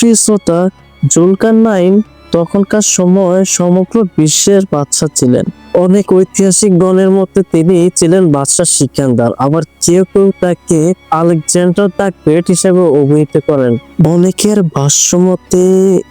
প্রিয় শ্রোতা, জুলকারনাইন তখনকার সময় সমগ্র বিশ্বের বাদশা ছিলেন। অনেক ঐতিহাসিক গণের মধ্যে তিনি ছিলেন বাদশার সিকান্দার, আবার কেউ কেউ তাকে আলেকজান্ডার দ্য গ্রেট হিসেবে অভিহিত করেন। অনেকের ভাষ্যমতে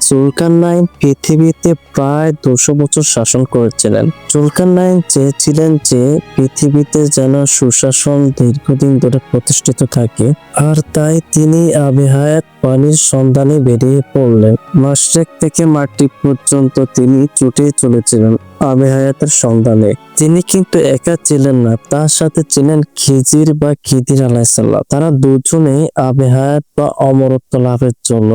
জুলকারনাইন পৃথিবীতে প্রায় 200 বছর শাসন করেছিলেন। জুলকারনাইন চেয়েছিলেন যে পৃথিবীতে যেন সুশাসন দীর্ঘদিন ধরে প্রতিষ্ঠিত থাকে, আর তাই তিনি আবহাওয়ার পানির সন্ধানে বেরিয়ে পড়লেন। মাশরিক থেকে মাগরিব পর্যন্ত তিনি ছুটে চলেছিলেন আবহাওয়াতের সন্ধানে। তিনি কিন্তু একা ছিলেন না, তার সাথে ছিলেন খিজির বা খিদির আলাইহিসসালাম। তারা দুজনেই আবহাওয়াত বা অমরত্ব লাভের জন্য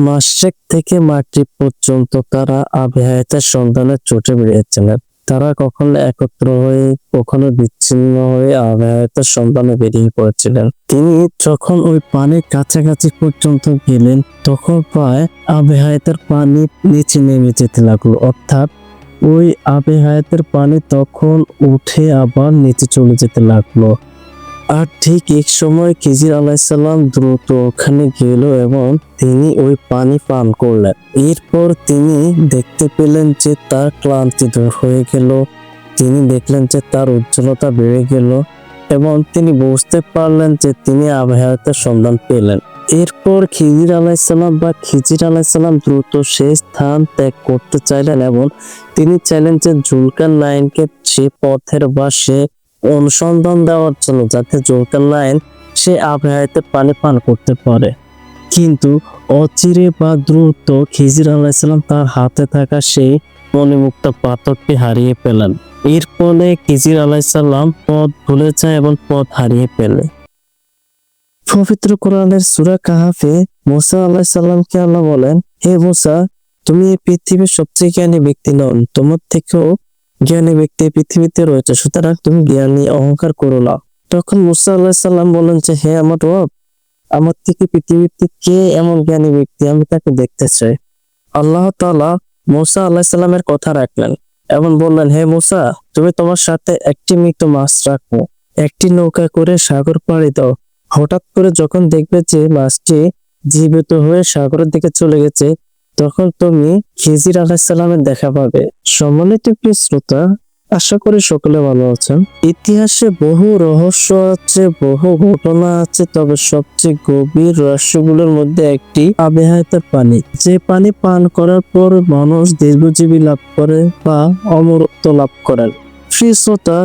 মাশরিক থেকে মাগরিব পর্যন্ত তারা আবহাওয়াতের সন্ধানে ছুটে বেরিয়েছিলেন। তারা কখনো একত্র হয়ে কখনো বিচ্ছিন্ন হয়ে আবহাওয়াতের সন্ধানে বেরিয়ে পড়েছিলেন। তিনি যখন ওই পানির কাছাকাছি পর্যন্ত গেলেন, তখন প্রায় আবহাওয়াতের পানি নিচে নেমে যেতে লাগলো, অর্থাৎ ওই আবহাওয়াতের পানি তখন উঠে আবার নিচে চলে যেতে লাগলো। আর ঠিক এক সময় খিজির আলাইহিসসালাম দ্রুত ওখানে গেল এবং তিনি ওই পানি পান করলেন। এরপর তিনি দেখতে পেলেন যে তার ক্লান্তি দূর হয়ে গেল। তিনি দেখলেন যে তার উজ্জ্বলতা বেড়ে গেল এবং তিনি বুঝতে পারলেন যে তিনি আবহাওয়াতের সন্ধান পেলেন। এরপর খিজির আলাইহিসসালাম দ্রুত সেই স্থান ত্যাগ করতে চাইলেন এবং তিনি চাইলেন যে জুলকারনাইনকে সে পথের বা সে অনুসন্ধান দেওয়ার জন্য, যাতে জুলকারনাইন সে আবহাওয়াতে পানি পান করতে পারে। কিন্তু অচিরে বা দ্রুত খিজির আলাইহিসসালাম তার হাতে থাকা সেই মণিমুক্ত পাথরটি হারিয়ে ফেলেন। এর ফলে খিজির আলাইহিসসালাম পথ ভুলে যায় এবং পথ হারিয়ে ফেলে। পবিত্র কোরআনের সূরা কাহাফে মুসা আলাইহিসসালামকে আল্লাহ বলেন, হে মুসা, তুমি এই পৃথিবীর সবচেয়ে জ্ঞানী ব্যক্তি নন, তোমার থেকেও জ্ঞানী ব্যক্তি পৃথিবীতে রয়েছে, সুতরাং তুমি জ্ঞান নিয়ে অহংকার করো না। তখন মুসা আলাইহিসসালাম বলেন যে, হে আমার রব, আমার থেকে পৃথিবীতে কে এমন জ্ঞানী ব্যক্তি, আমি তাকে দেখতে চাই। আল্লাহ তাআলা মুসা আলাইহিসসালামের কথা রাখলেন এবং বললেন, হে মুসা, তুমি তোমার সাথে একটি মৃত মাছ রাখো, একটি নৌকা করে সাগর পাড়ি দাও। হঠাৎ করে যখন দেখবে যে মাছটি জীবিত হয়ে সাগরের দিকে চলে গেছে, তখন তুমি খিজির আলাইহিসসালামের দেখা পাবে। সম্মানিত প্রিয় শ্রোতা, আশা করি সকলে ভালো আছেন। ইতিহাসে বহু রহস্য আছে, বহু ঘটনা আছে, তবে সবচেয়ে গভীর রহস্যগুলোর মধ্যে একটি আবহাওয়াতের পানি। যে পানি পান করার পর মানুষ দীর্ঘজীবী লাভ করে বা অমরত্ব লাভ করেন। প্রিয় শ্রোতা,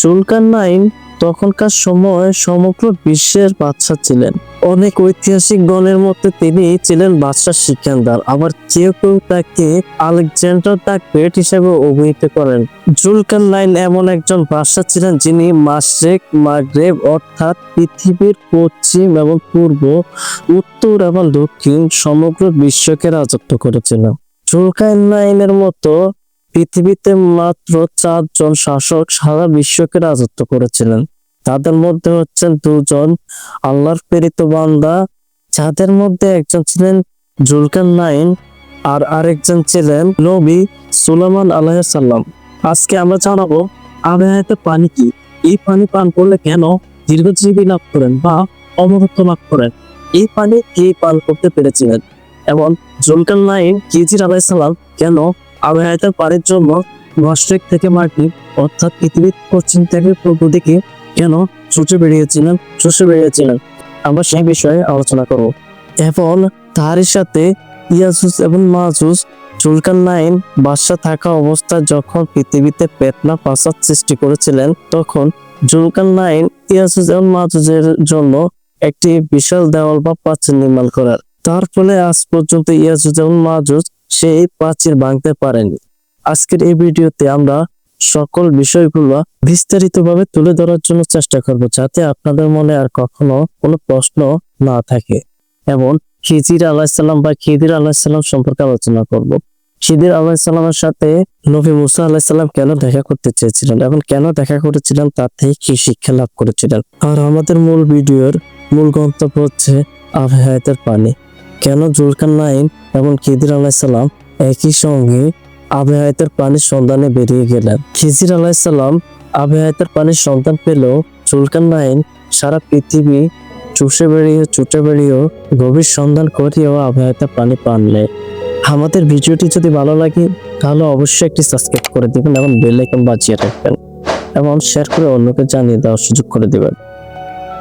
জুলকারনাইন তখনকার সময় সমগ্র বিশ্বের বাদশা ছিলেন। অনেক ঐতিহাসিক গণের মধ্যে তিনি ছিলেন বাদশার সিকান্দার, আবার কেউ কেউ তাকে আলেকজান্ডার দ্য গ্রেট হিসেবে অভিহিত করেন। জুলকারনাইন এমন একজন বাদশা ছিলেন যিনি মাশরিক, মাগরিব অর্থাৎ পৃথিবীর পশ্চিম এবং পূর্ব, উত্তর এবং দক্ষিণ সমগ্র বিশ্বকে রাজত্ব করেছিলেন। জুলকারনাইনের মতো পৃথিবীতে মাত্র 4 জন শাসক সারা বিশ্বকে রাজত্ব করেছিলেন। তাদের মধ্যে হচ্ছেন 2 জন আল্লাহর প্রেরিত বান্দা, যাদের মধ্যে একজন ছিলেন জুলকারনাইন আর আরেকজন ছিলেন নবী সুলাইমান আলাইহিস সালাম। আজকে আমরা জানাবো আবহাওয়াতে পানি কি, এই পানি পান করলে কেন দীর্ঘজীবী লাভ করেন বা অমরত্ব লাভ করেন, এই পানি কে পান করতে পেরেছিলেন এবং জুলকারনাইন খিজির আলাইহিস সালাম কেন আবহাওয়াতের পানির জন্য মাশরিক থেকে মাগরিব অর্থাৎ পৃথিবীর পশ্চিম থেকে পূর্ব দিকে কেন ছুটে বেরিয়েছিলেন, আমরা সেই বিষয়ে আলোচনা করব। এবং তারই সাথে ইয়াজুজ এবং মাজুজ, জুলকারনাইন বাদশা থাকা অবস্থায় যখন পৃথিবীতে ফিতনা ফাসাদ সৃষ্টি করেছিলেন, তখন জুলকারনাইন ইয়াজুজ এবং মাজুজের জন্য একটি বিশাল দেওয়াল বা প্রাচীর নির্মাণ করার। তার ফলে আজ পর্যন্ত ইয়াজুজ এবং মাজুজ সেই প্রাচীর ভাঙতে পারেনি। আজকের এই ভিডিওতে আমরা সকল বিষয়গুলো বিস্তারিতভাবে তুলে ধরার জন্য চেষ্টা করব, যাতে আপনাদের মনে আর কখনো কোনো প্রশ্ন না থাকে। এবং খিজির আলাইহিসসালাম বা খিদির আলাইহিসসালাম সম্পর্কে আলোচনা করব। খিদির আলাইহিসসালামের সাথে নবী মুসা আলাইহিসসালাম কেন দেখা করতে চেয়েছিলেন এবং কেন দেখা করেছিলেন, তার থেকে কি শিক্ষা লাভ করেছিলেন। আর আমাদের মূল ভিডিওর মূল গন্তব্য হচ্ছে আবহাওয়াতের পানি। কেন জুলকারনাইন এবং খিদির আলাইহিসসালাম একই সঙ্গে আবহাওয়াতের পানির সন্ধানে বেরিয়ে গেলেন। খিজির আলাইহিসসালাম আবহাওয়াতের পানির সন্ধান পেলেও জুলকারনাইন সারা পৃথিবী ছুটে বেরিয়েও গভীর সন্ধান করিয়েও আবহাওয়াতে পানি পানলে। আমাদের ভিডিওটি যদি ভালো লাগে তাহলে অবশ্যই একটি সাবস্ক্রাইব করে দিবেন এবং বেল আইকন বাজিয়ে রাখবেন এবং শেয়ার করে অন্যকে জানিয়ে দেওয়ার সুযোগ করে দিবেন।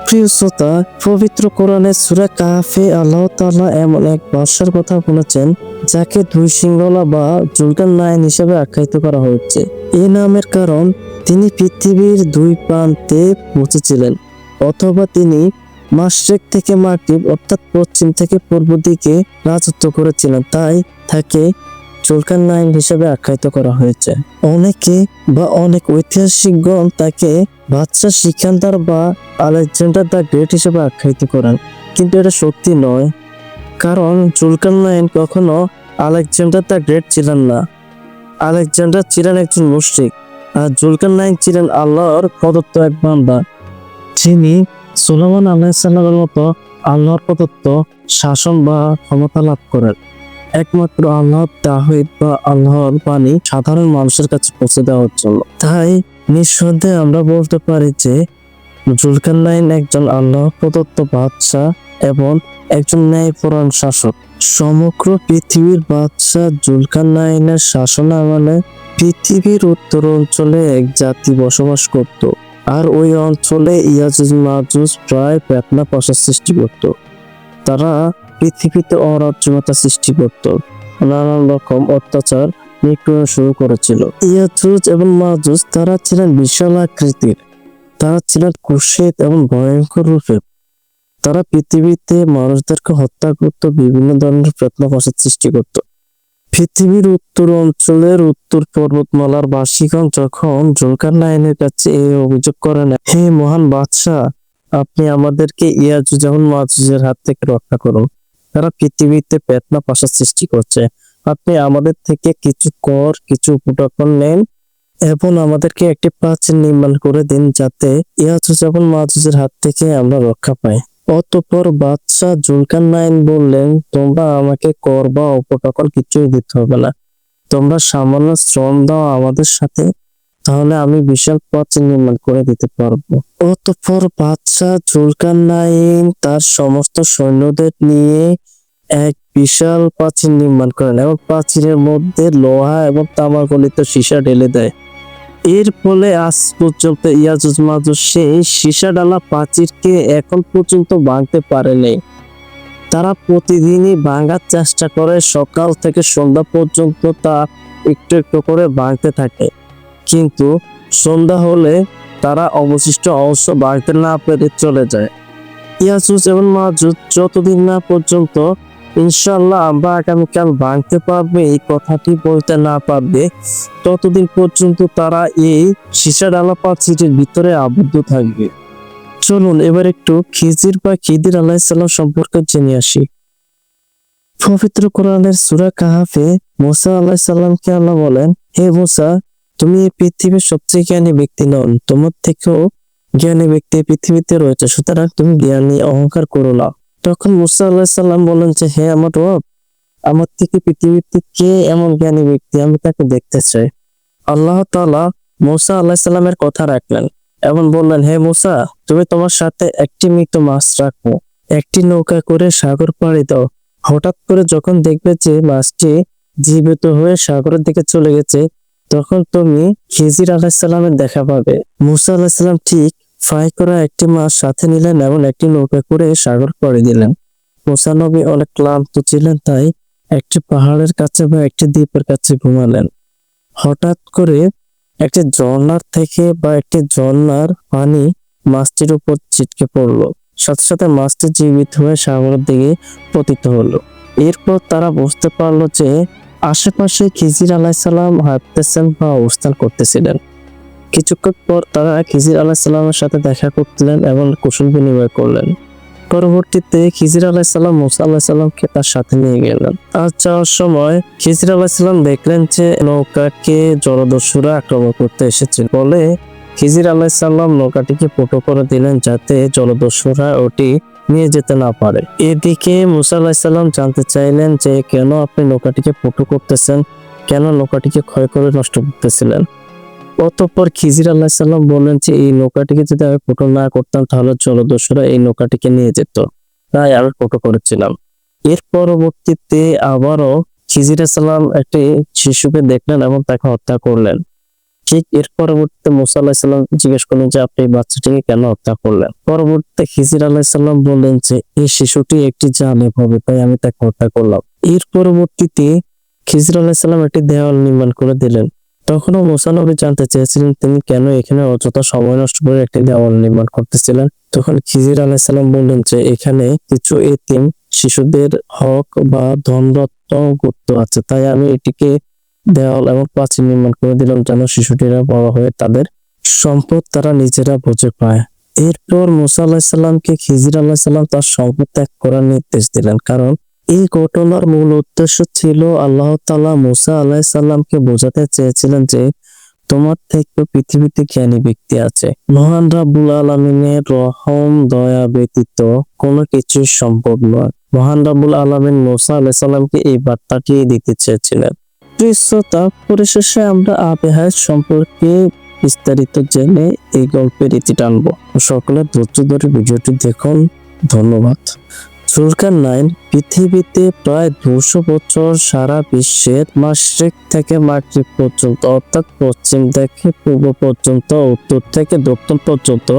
প্রিয় শ্রোতা, পবিত্র কোরআনের সূরা কাহফে আল্লাহ তাআলা এমন এক বাদশার কথা বলেছেন যাকে দুই সিংহলা বা জুলকারনাইন হিসেবে আখ্যায়িত করা হয়েছে। এই নামের কারণ তিনি পৃথিবীর দুই প্রান্তে পৌঁছেছিলেন, অথবা তিনি মাশরিক থেকে মাগরিব অর্থাৎ পশ্চিম থেকে পূর্ব দিকে রাজত্ব করেছিলেন, তাই তাকে জুলকারনাইন হিসেবে আখ্যায়িত করা হয়েছে। অনেক ঐতিহাসিকগণ তাকে বাদশাহ সিকান্দার বা আলেকজান্ডার দ্য গ্রেট হিসেবে আখ্যায়িত করেন, কিন্তু এটা সত্যি নয়, কারণ জুলকারনাইন কখনো আলেকজান্ডার দ্য গ্রেট ছিলেন না। আলেকজান্ডার ছিলেন একজন মুশরিক, আর জুলকারনাইন ছিলেন আল্লাহর প্রদত্ত এক বান্দা, যিনি সুলাইমান আলাইহিস সালামের মতো আল্লাহর প্রদত্ত শাসন বা ক্ষমতা লাভ করেন। একমাত্র আল্লাহর তাওহীদ বা আল্লাহর বাণী সাধারণ মানুষের কাছে পৌঁছে দেওয়ার জন্য। তাই নিঃসন্দেহে আমরা বলতে পারি যে জুলকারনাইন একজন আল্লাহ প্রদত্ত বাদশাহ এবং একজন ন্যায়পরায়ণ শাসক। সমগ্র পৃথিবীর বাদশাহ জুলকারনাইনের শাসনামলে পৃথিবীর উত্তর অঞ্চলে এক জাতি বসবাস করত, আর ওই অঞ্চলে ইয়াজুজ মাজুজ প্রায় পেতনা পশা সৃষ্টি করত। তারা পৃথিবীতে অরাজকতা সৃষ্টি করত, নানান রকম অত্যাচার নিগ্রহ শুরু করেছিল। ইয়াজুজ এবং মাজুজ তারা ছিলেন বিশাল আকৃতির, তারা ছিলেন কুৎসিত এবং ভয়ঙ্কর রূপের। তারা পৃথিবীতে মানুষদেরকে হত্যা করত, বিভিন্ন ধরনের পেতনা পশা সৃষ্টি করত। পৃথিবীর উত্তর অঞ্চলের উত্তর পর্বতমালার বাসীগণ যখন জুলকারনাইনের কাছে এই অভিযোগ করেন, হে মহান বাদশাহ, আপনি আমাদেরকে ইয়াজুজ এবং মাজুজের হাত থেকে রক্ষা করুন, তারা পৃথিবীতে পেতনা পশা সৃষ্টি করছে, আপনি আমাদের থেকে কিছু উপঢৌকন নেন এবং আমাদেরকে একটি প্রাচীর নির্মাণ করে দিন, যাতে ইয়াজুজ এবং মাজুজের হাত থেকে আমরা রক্ষা পাই। অতঃপর বাদশাহ জুলকারনাইন বললেন, তোমরা আমাকে কর বা উপঢৌকন কিছুই দিতে হবে না, তোমরা সামান্য শ্রম দাও আমাদের সাথে, তাহলে আমি বিশাল প্রাচীর নির্মাণ করে দিতে পারবো। অতঃপর বাদশাহ জুলকারনাইন তার সমস্ত সৈন্যদের নিয়ে এক বিশাল প্রাচীর নির্মাণ করেন এবং প্রাচীরের মধ্যে লোহা এবং তামা গলিত সীসা ঢেলে দেয়। এর ফলে আজ পর্যন্ত ইয়াজুজ মাজুজ সেই সীসা ডালা প্রাচীরকে এখন পর্যন্ত ভাঙতে পারেনি। তারা প্রতিদিনই ভাঙার চেষ্টা করে, সকাল থেকে সন্ধ্যা পর্যন্ত তা একটু একটু করে ভাঙতে থাকে, কিন্তু সন্ধ্যা হলে তারা অবশিষ্ট অংশ ভাঙতে না পেরে চলে যায়। ইয়াজুজ এবং মাজুজ যতদিন না পর্যন্ত ইনশাআল্লাহ আমরা আগামীকাল ভাঙতে পারবে এই কথাটি বলতে না পারবে, ততদিন পর্যন্ত তারা এই সীসা ডালা প্রাচীরের ভিতরে আবদ্ধ থাকবে। চলুন এবার একটু খিজির আলাইহিস সালাম সম্পর্কে জেনে আসি। পবিত্র কোরআনের সূরা কাহফে মুসা আলাইহিস সালামকে আল্লাহ বলেন, হে মুসা, তুমি এই পৃথিবীর সবচেয়ে জ্ঞানী ব্যক্তি নন, তোমার থেকেও জ্ঞানী ব্যক্তি পৃথিবীতে রয়েছে, সুতরাং তুমি জ্ঞানী অহংকার করো না। তখন মুসা আলাইহিস সালাম বলেন যে, হে আমার রব, আমার থেকে পৃথিবীতে কে এমন জ্ঞানী ব্যক্তি, আমি তাকে দেখতে চাই। আল্লাহ তাআলা মুসা আলাইহিস সালামের কথা রাখলেন এবং বললেন, হে মুসা, তুমি তোমার সাথে একটি মৃত মাছ রাখো, একটি নৌকা করে সাগর পাড়ি দাও, হঠাৎ করে যখন দেখবে যে মাছটি জীবিত হয়ে সাগরের দিকে চলে গেছে, তখন তুমি খিজির আলাইহিস সালামের দেখা পাবে। মুসা আলাইহিস সালাম ঠিক ফ্রাই করা একটি মাছ সাথে নিলেন এবং একটি নৌকা করে সাগর পাড়ি দিলেন। মুসা নবী অনেক ক্লান্ত ছিলেন, তাই একটি পাহাড়ের কাছে বা একটি দ্বীপের কাছে ঘুমালেন। হঠাৎ করে একটি ঝর্ণার পানি মাছটির উপর ছিটকে পড়লো, সাথে সাথে মাছটি জীবিত হয়ে সাগরের দিকে পতিত হলো। এরপর তারা বুঝতে পারলো যে আশেপাশে খিজির আলাইহিস সালাম হাঁটতেছেন বা অবস্থান করতেছিলেন। কিছুক্ষণ পর তারা খিজির আলাইহিস সালামের সাথে দেখা করলেন এবং কুশল বিনিময় করলেন। পরবর্তীতে খিজির আলাইহিস সালাম মুসা আলাইহিস সালামকে তার সাথে নিয়ে গেলেন। আজ যাওয়ার সময় খিজির আলাইহিস সালাম দেখলেন যে নৌকাকে জলদস্যুরা আক্রমণ করতে এসেছে, বলে খিজির আলাইহিস সালাম নৌকাটিকে ফুটো করে দিলেন যাতে জলদস্যুরা ওটি নিয়ে যেতে না পারে। এদিকে মুসা আলাইহিস সালাম জানতে চাইলেন যে কেন আপনি নৌকাটিকে ফুটো করতেছেন, কেন নৌকাটিকে ক্ষয় করে নষ্ট করতেছিলেন। অতঃপর খিজির আলাইহিস সালাম বললেন যে এই নৌকাটিকে যদি আমি ফুটো না করতাম তাহলে জলদস্যুরা এই নৌকাটিকে নিয়ে যেত, তাই আমি ফুটো করেছিলাম। এর পরবর্তীতে আবারও খিজির আলাইহিস সালাম একটি শিশুকে দেখলেন এবং তাকে হত্যা করলেন। ঠিক এর পরবর্তীতে মুসা আলাইহিস সালাম জিজ্ঞেস করলেন যে আপনি এই বাচ্চাটিকে কেন হত্যা করলেন? পরবর্তীতে খিজির আলাইহিস সালাম বললেন যে এই শিশুটি একটি জালেম হবে, তাই আমি তাকে হত্যা করলাম। এর পরবর্তীতে খিজির আলাইহিস সালাম একটি দেওয়াল নির্মাণ করে দিলেন। তখনও মুসা নবী জানতে চেয়েছিলেন তিনি কেন এখানে অযথা সময় নষ্ট করে একটি দেওয়াল নির্মাণ করতেছিলেন। তখন খিজির আলাইহিস সালাম বললেন যে এখানে কিছু এতিম শিশুদের হক বা ধনরত্ন গুপ্ত আছে, তাই আমি এটিকে দেওয়াল এবং প্রাচীর নির্মাণ করে দিলাম যেন শিশুটিরা বড় হয়ে তাদের সম্পদ তারা নিজেরা বুঝে পায়। এরপর মুসা আলাইহিস সালামকে খিজির আলাইহিস সালাম তার সম্পদ ত্যাগ করার নির্দেশ দিলেন, কারণ এই ঘটনার মূল উদ্দেশ্য ছিল আল্লাহ তাআলা মুসা আলাইহিস সালামকে বোঝাতে চেয়েছিলেন যে তোমার থেকে পৃথিবীতে জ্ঞানী ব্যক্তি আছে, মহান রাব্বুল আলামিনের রহম দয়া ব্যতীত কোনো কিছু সম্ভব নয়। মহান রাব্বুল আলামিন মুসা আলাইহিস সালামকে এই বার্তাটি দিতে চেয়েছিলেন। শ্রোতা, পরিশেষে আমরা আবেহায় সম্পর্কে বিস্তারিত জেনে এই গল্পের ইতি টানবো। সকলে ধৈর্য ধরে ভিডিওটি দেখুন। ধন্যবাদ। জুলকারনাইন পৃথিবীতে প্রায় 200 বছর সারা বিশ্বের মাশরিক থেকে মাগরিব পর্যন্ত অর্থাৎ পশ্চিম থেকে পূর্ব পর্যন্ত, উত্তর থেকে দক্ষিণ পর্যন্ত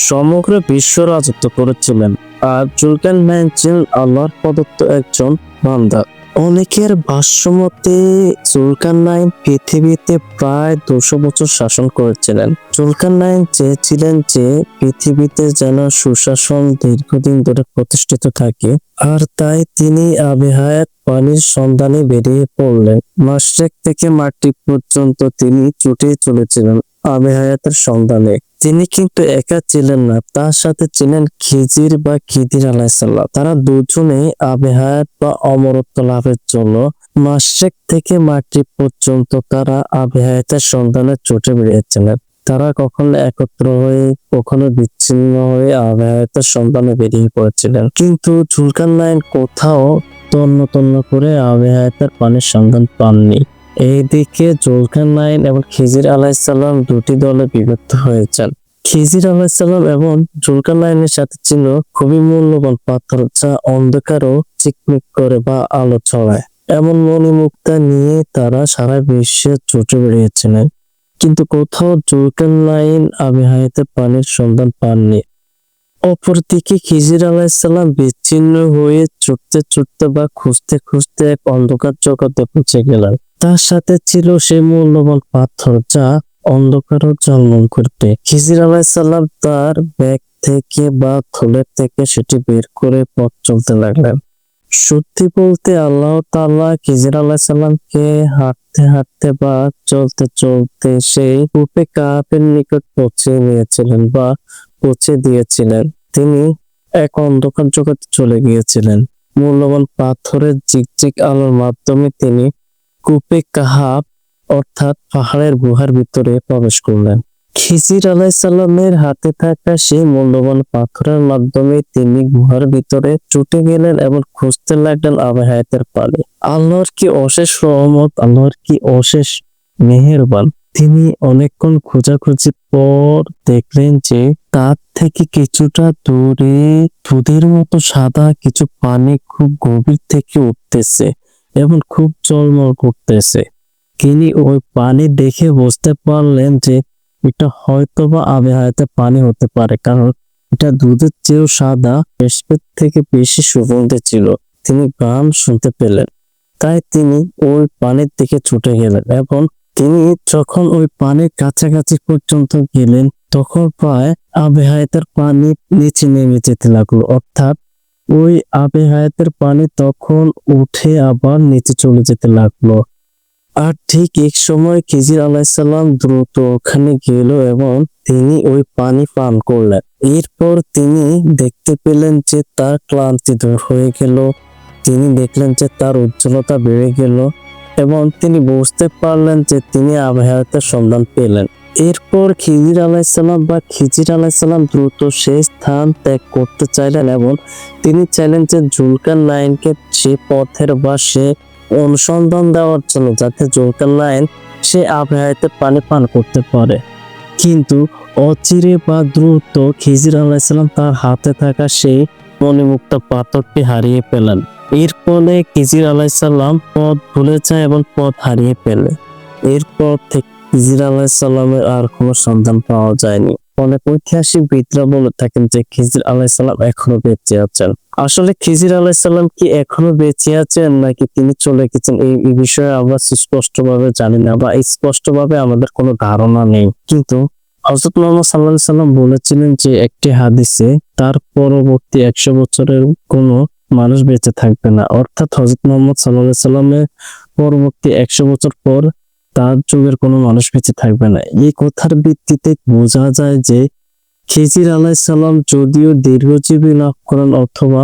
সমগ্র বিশ্ব রাজত্ব করেছিলেন। আর জুলকারনাইন ছিলেন আল্লাহর প্রদত্ত একজন বান্দা। অনেকের ভাষ্যমতে জুলকারনাইন পৃথিবীতে প্রায় 200 বছর শাসন করেছিলেন। জুলকারনাইন চেয়েছিলেন যে পৃথিবীতে যেন সুশাসন দীর্ঘদিন ধরে প্রতিষ্ঠিত থাকে, আর তাই তিনি আবেহায়াত পানির সন্ধানে বেরিয়ে পড়লেন। মাশরিক থেকে মাগরিব পর্যন্ত তিনি ছুটে চলেছিলেন আবেহায়াতের সন্ধানে। তিনি কিন্তু একা ছিলেন না, তার সাথে ছিলেন খিজির বা খিদির আলাইহিস সালাম। তারা দুজনেই আবেহায়াত বা অমরত্ব লাভের জন্য মাশরিক থেকে মাগরিব পর্যন্ত তারা আবেহায়াতের সন্ধানে ছুটে বেরিয়েছিলেন। তারা কখনো একত্র হয়ে কখনো বিচ্ছিন্ন হয়ে আবেহায়াতের সন্ধানে বেরিয়ে পড়েছিলেন, কিন্তু জুলকারনাইন কোথাও তন্ন তন্ন করে আবেহায়াতের পানির সন্ধান পাননি। এইদিকে জুলকারনাইন এবং খিজির আলাইহিস সালাম দুটি দলে বিভক্ত হয়েছেন। খিজির আলাইহিস সালাম এবং জুলকারনাইনের সাথে ছিল খুবই মূল্যবান পাথর, যা অন্ধকারও চিকমিক করে বা আলো ছড়ায়। এমন মণিমুক্তা নিয়ে তারা সারা বিশ্বে ছুটে বেরিয়েছিলেন, কিন্তু কোথাও জুলকারনাইন আবেহায়াতের পানির সন্ধান পাননি। অপরদিকে খিজির আলাইহিস সালাম বিচ্ছিন্ন হয়ে ছুটতে ছুটতে বা খুঁজতে খুঁজতে এক অন্ধকার জগতে পৌঁছে গেলেন। তার সাথে ছিল সেই মূল্যবান পাথর যা অন্ধকারও ঝলমল করতে। খিজির আলাইহিস সালাম তার ব্যাগ থেকে বা থলের থেকে সেটি বের করে পথ চলতে লাগলেন। সত্যি বলতে আল্লাহ তাআলা খিজির আলাইহিস সালামকে হাঁটতে হাঁটতে বা চলতে চলতে সেই কূপে কাহাফের নিকট পৌঁছে নিয়েছিলেন বা পৌঁছে দিয়েছিলেন। তিনি এক অন্ধকার জগতে চলে গিয়েছিলেন। মূল্যবান পাথরের ঝিকঝিক আলোর মাধ্যমে তিনি কূপে কাহাফ অর্থাৎ পাহাড়ের গুহার ভিতরে প্রবেশ করলেন। খিজির আলাইহিস সালামের হাতে থাকা সেই মূল্যবান পাথরের মাধ্যমে তিনি গুহার ভিতরে ছুটে গেলেন এবং খুঁজতে লাগলেন আবেহায়াতের পানি। আল্লাহর কি অশেষ রহমত, আল্লাহর কি অশেষ মেহেরবান। তিনি অনেকক্ষণ খোঁজাখুঁজির পর দেখলেন যে তার থেকে কিছুটা দূরে দুধের মতো সাদা কিছু পানি খুব গভীর থেকে উঠতেছে এবং খুব ঝলমল করতেছে। তিনি ওই পানি দেখে বুঝতে পারলেন যে এটা হয়তোবা আবেহায়াতের পানি হতে পারে, কারণ এটা দুধের চেয়েও সাদা, পেশপের থেকে বেশি সুগন্ধি ছিল। তিনি গান শুনতে পেলেন, তাই তিনি ওই পানির দিকে ছুটে গেলেন এবং তিনি যখন ওই পানির কাছাকাছি পর্যন্ত গেলেন তখন প্রায় আবেহায়াতের পানি নিচে নেমে যেতে লাগলো, অর্থাৎ ওই আবেহায়াতের পানি তখন উঠে আবার নিচে চলে যেতে লাগলো। আর ঠিক এক সময় খিজির আলাইহিস সালাম দ্রুত ওখানে গেল এবং তিনি ওই পানি পান করলেন। এরপর তিনি দেখতে পেলেন যে তার ক্লান্তি দূর হয়ে গেল, তিনি দেখলেন যে তার উজ্জ্বলতা বেড়ে গেল এবং তিনি বুঝতে পারলেন যে তিনি আবেহায়াতের সন্ধান পেলেন। এরপর খিজির আলাইহিস সালাম বা খিজির আলাইহিস সালাম দ্রুত সেই স্থান ত্যাগ করতে চাইলেন এবং তিনি চাইলেন যে জুলকারনাইনকে সে পথের বা সে অনুসন্ধান দেওয়ার জন্য, যাতে জুলকারনাইন সে আবে হায়াতের পানি পান করতে পারে। কিন্তু অচিরে বা দ্রুত খিজির আলাইসাল্লাম তার হাতে থাকা সেই মণিমুক্তা পাথরটি হারিয়ে ফেলেন। এর ফলে খিজির আলাইসাল্লাম পথ ভুলে যায় এবং পথ হারিয়ে ফেলে। এরপর থেকে খিজির আলাইসাল্লামের আর কোনো সন্ধান পাওয়া যায়নি। অনেক ঐতিহাসিকবিদরা বলে থাকেন যে খিজির আলাইসাল্লাম এখনো বেঁচে আছেন। আসলে খিজির আলাইসাল্লাম কি এখনো বেঁচে আছেন নাকি তিনি চলে গেছেন এই বিষয়ে আমরা সুস্পষ্টভাবে জানি না, বা স্পষ্টভাবে আমাদের কোনো ধারণা নেই। কিন্তু হযরত মুহাম্মদ সাল্লাল্লাহু আলাইহি সাল্লাম বলেছিলেন যে একটি হাদিসে, তার পরবর্তী 100 বছরের কোনো মানুষ বেঁচে থাকবে না। অর্থাৎ হযরত মুহাম্মদ সাল্লাল্লাহু আলাইহি সাল্লামের পরবর্তী 100 বছর পর তার যুগের কোনো মানুষ বেঁচে থাকবে না। এই কথার ভিত্তিতে বোঝা যায় যে খিজির আলাইহিস সালাম যদিও দীর্ঘজীবী লাভ করেন অথবা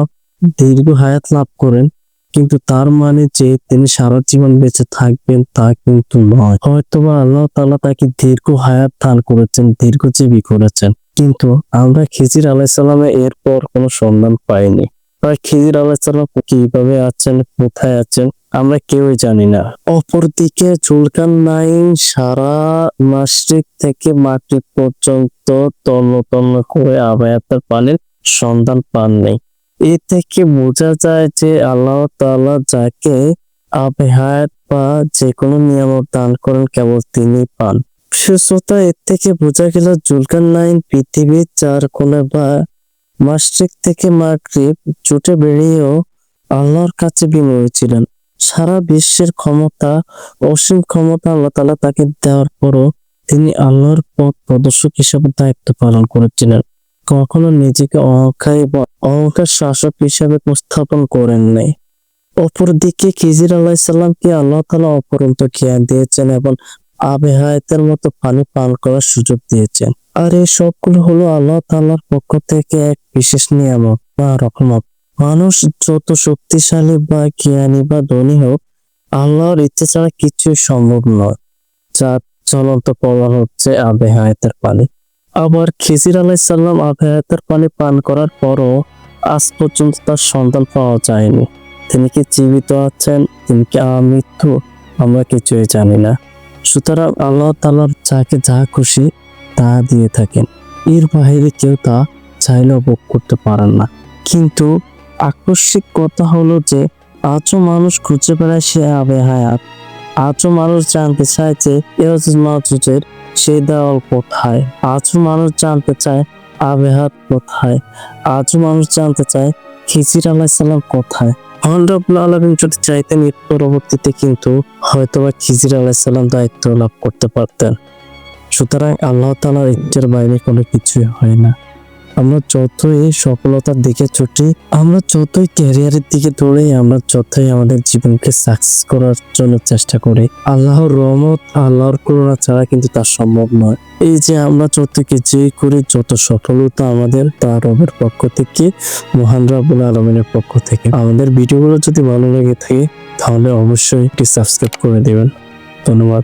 দীর্ঘ হায়াত লাভ করেন, কিন্তু তার মানে যে তিনি সারা জীবন বেঁচে থাকবেন তা কিন্তু নয়। হয়তোবা আল্লাহ তাআলা তাকে দীর্ঘ হায়াত দান করেছেন, দীর্ঘজীবী করেছেন, কিন্তু আমরা খিজির আলাইহিস সালামের এরপর কোনো সন্ধান পাইনি। আর খিজির আলাইহিস সালাম কিভাবে আছেন, কোথায় আছেন, আমরা কেউই জানি না। অপরদিকে জুলকারনাইন সারা মাশরিক থেকে মাগরিব পর্যন্ত তন্ন তন্ন করে আবে হায়াতের পানির সন্ধান পাননি। এ থেকে বোঝা যায় যে আল্লাহ তাআলা যাকে আবে হায়াত বা যে কোনো নিয়ামত দান করেন কেবল তিনি পান। বিশেষত এর থেকে বোঝা গেল জুলকারনাইন পৃথিবীর 4 কোণে বা মাশরিক থেকে মাগরিব ছুটে বেরিয়েও আল্লাহর কাছে বিনয়ী ছিলেন। সারা বিশ্বের ক্ষমতা, অসীম ক্ষমতা আল্লাহ তাআলা তাকে দেওয়ার পরও তিনি আল্লাহর পথ প্রদর্শক হিসেবে দায়িত্ব পালন করেছিলেন। কখনো নিজেকে অহংকারী বা অহংকার শাসক হিসেবে উপস্থাপন করেন নাই। অপরদিকে খিজির আলাইহিস সালামকে আল্লাহ তাআলা অপরন্ত জ্ঞান দিয়েছেন এবং আবে হায়াতের মতো পানি পান করার সুযোগ দিয়েছেন। আর এই সবগুলো হলো আল্লাহ তাআলার পক্ষ থেকে এক বিশেষ নিয়ামত বা রহমত। মানুষ যত শক্তিশালী বা জ্ঞানী বা ধনী হোক, আল্লাহর ইচ্ছা ছাড়া কিছুই সম্ভব নয়। যার জ্বলন্ত প্রমাণ হচ্ছে আবে হায়াতের পানি। আবার খিজির আলাইহিস সালাম আবে হায়াতের পানি পান করার পরও আজ পর্যন্ত তার সন্ধান পাওয়া যায়নি। তিনি কি জীবিত আছেন, তিনি কি আমৃত্যু, আমরা কিছুই জানি না। সুতরাং আল্লাহ তাআলার যাকে যা খুশি তা দিয়ে থাকেন, এর বাইরে কেউ তা চাইলেও ভোগ করতে পারেন না। কিন্তু আকস্মিক কথা হলো যে আজও মানুষ খুঁজে বেড়ায় সে আবে হায়াত। আজও মানুষ জানতে চায় যে ইয়াজুজ মাজুজের সেই দেওয়াল কোথায়। আজও মানুষ জানতে চায় আবে হায়াত কোথায়। আজও মানুষ জানতে চায় খিজির আলাইহিস সালাম কোথায়। মহান রব্বুল আলামিন যদি চাইতেন এর পরবর্তীতে কিন্তু হয়তোবা খিজির আলাইহিস সালাম দায়িত্ব লাভ করতে পারতেন। সুতরাং আল্লাহ তাআলার ইচ্ছার বাইরে কোনো কিছুই হয় না। আমরা যতই সফলতার দিকে ছুটি, আমরা যতই ক্যারিয়ারের দিকে দৌড়াই, আমরা যতই আমাদের জীবনকে সাকসেস করার জন্য চেষ্টা করি, আল্লাহর রহমত, আল্লাহর করুণা ছাড়া কিন্তু তা সম্ভব নয়। এই যে আমরা যত কিছুই করি, যত সফলতা আমাদের, তা রবের পক্ষ থেকে, মহান রব্বুল আলামিনের পক্ষ থেকে। আমাদের ভিডিওগুলো যদি ভালো লেগে থাকে তাহলে অবশ্যই একটি সাবস্ক্রাইব করে দিবেন। ধন্যবাদ।